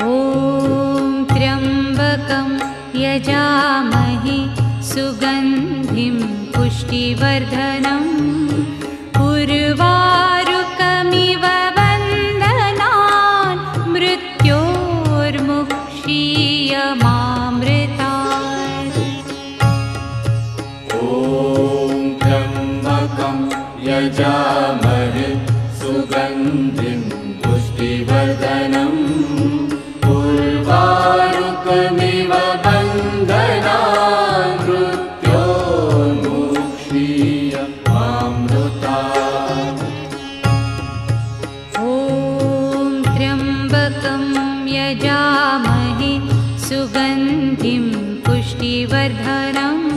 ॐ त्र्यम्बकं यजामहे सुगन्धिं पुष्टिवर्धनम् उर्वारुकमिव बन्धनान् मृत्योर्मुक्षीयमामृतात्। ॐ त्र्यम्बकं यजामहे सुगन्धिं पुष्टिवर्धनम् उर्वारुकमिव बन्धनान् मृत्योर्मुक्षीयमामृतात्। ॐ त्र्यम्बकं यजामहे सुगन्धिं पुष्टिवर्धनम्